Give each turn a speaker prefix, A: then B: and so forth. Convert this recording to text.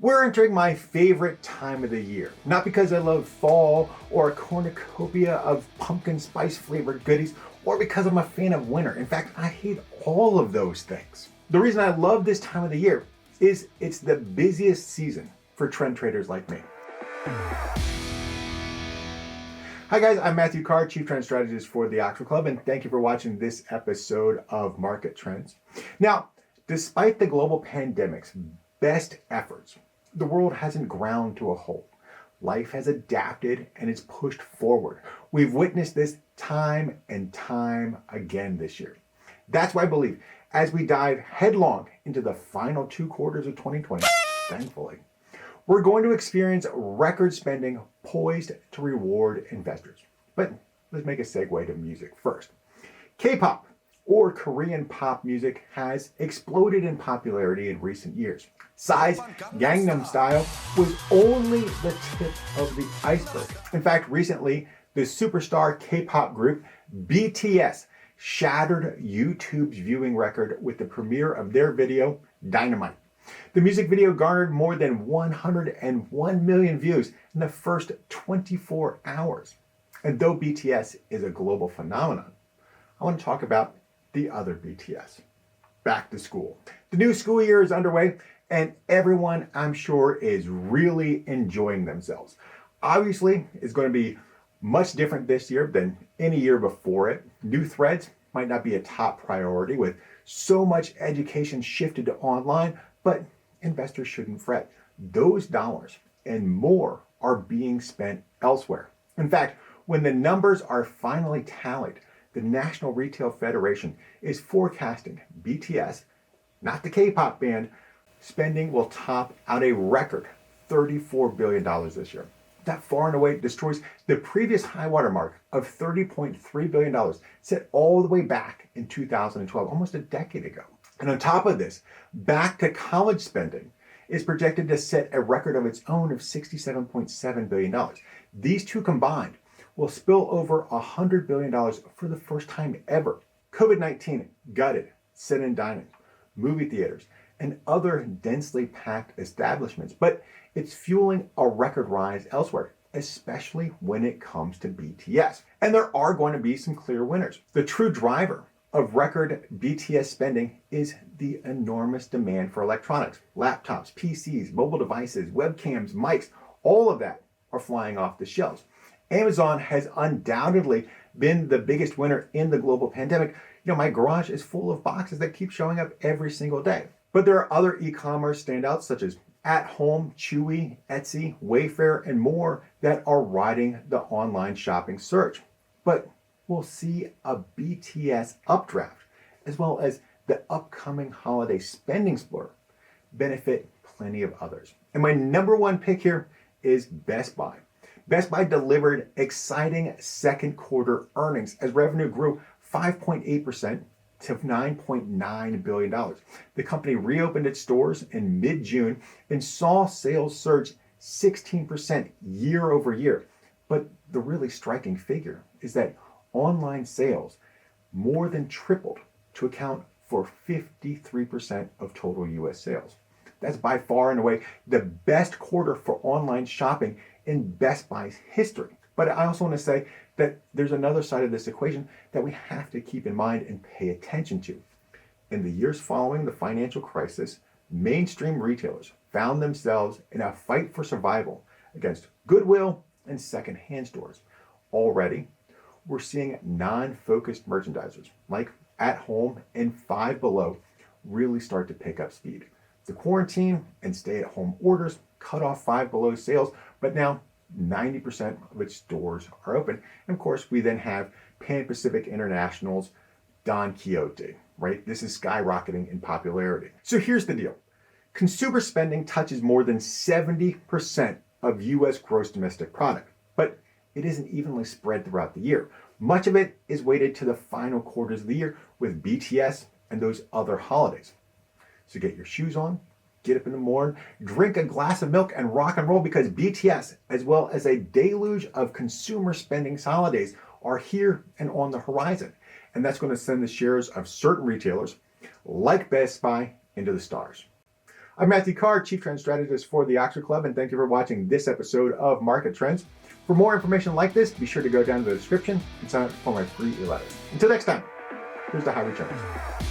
A: We're entering my favorite time of the year. Not because I love fall or a cornucopia of pumpkin spice flavored goodies, or because I'm a fan of winter. In fact, I hate all of those things. The reason I love this time of the year is it's the busiest season for trend traders like me. Hi guys, I'm Matthew Carr, Chief Trend Strategist for the Oxford Club, and thank you for watching this episode of Market Trends. Now, despite the global pandemic's best efforts, the world hasn't ground to a halt. Life has adapted and it's pushed forward. We've witnessed this time and time again this year. That's why I believe as we dive headlong into the final 2 quarters of 2020, thankfully, we're going to experience record spending poised to reward investors. But let's make a segue to music first. K-pop, or Korean pop music, has exploded in popularity in recent years. Psy's Gangnam Style was only the tip of the iceberg. In fact, recently, the superstar K-pop group BTS shattered YouTube's viewing record with the premiere of their video, Dynamite. The music video garnered more than 101 million views in the first 24 hours. And though BTS is a global phenomenon, I want to talk about the other BTS. Back to school. The new school year is underway, and everyone, I'm sure, is really enjoying themselves. Obviously, it's going to be much different this year than any year before it. New threads might not be a top priority with so much education shifted to online, but investors shouldn't fret. Those dollars and more are being spent elsewhere. In fact, when the numbers are finally tallied, the National Retail Federation is forecasting BTS, not the K-pop band, spending will top out a record $34 billion this year. That far and away destroys the previous high water mark of $30.3 billion set all the way back in 2012, almost a decade ago. And on top of this, back to college spending is projected to set a record of its own of $67.7 billion. These two combined will spill over $100 billion for the first time ever. COVID-19 gutted sit-in dining, movie theaters, and other densely packed establishments, but it's fueling a record rise elsewhere, especially when it comes to BTS. And there are going to be some clear winners. The true driver of record BTS spending is the enormous demand for electronics. Laptops, PCs, mobile devices, webcams, mics, all of that are flying off the shelves. Amazon has undoubtedly been the biggest winner in the global pandemic. My garage is full of boxes that keep showing up every single day. But there are other e-commerce standouts such as At Home, Chewy, Etsy, Wayfair, and more that are riding the online shopping surge. But we'll see a BTS updraft, as well as the upcoming holiday spending splurge benefit plenty of others. And my number one pick here is Best Buy. Best Buy delivered exciting second quarter earnings as revenue grew 5.8% to $9.9 billion. The company reopened its stores in mid-June and saw sales surge 16% year over year. But the really striking figure is that online sales more than tripled to account for 53% of total US sales. That's by far and away the best quarter for online shopping in Best Buy's history. But I also want to say that there's another side of this equation that we have to keep in mind and pay attention to. In the years following the financial crisis, mainstream retailers found themselves in a fight for survival against Goodwill and secondhand stores. Already, we're seeing non-focused merchandisers like At Home and Five Below really start to pick up speed. The quarantine and stay-at-home orders cut off Five Below sales, but now 90% of its stores are open. And of course, we then have Pan Pacific International's Don Quixote, right? This is skyrocketing in popularity. So here's the deal. Consumer spending touches more than 70% of US gross domestic product, but it isn't evenly spread throughout the year. Much of it is weighted to the final quarters of the year with BTS and those other holidays. So get your shoes on, get up in the morning, drink a glass of milk, and rock and roll, because BTS, as well as a deluge of consumer spending holidays, are here and on the horizon. And that's going to send the shares of certain retailers, like Best Buy, into the stars. I'm Matthew Carr, Chief Trend Strategist for the Oxford Club, and thank you for watching this episode of Market Trends. For more information like this, be sure to go down to the description and sign up for my free e-letter. Until next time, here's the high returns.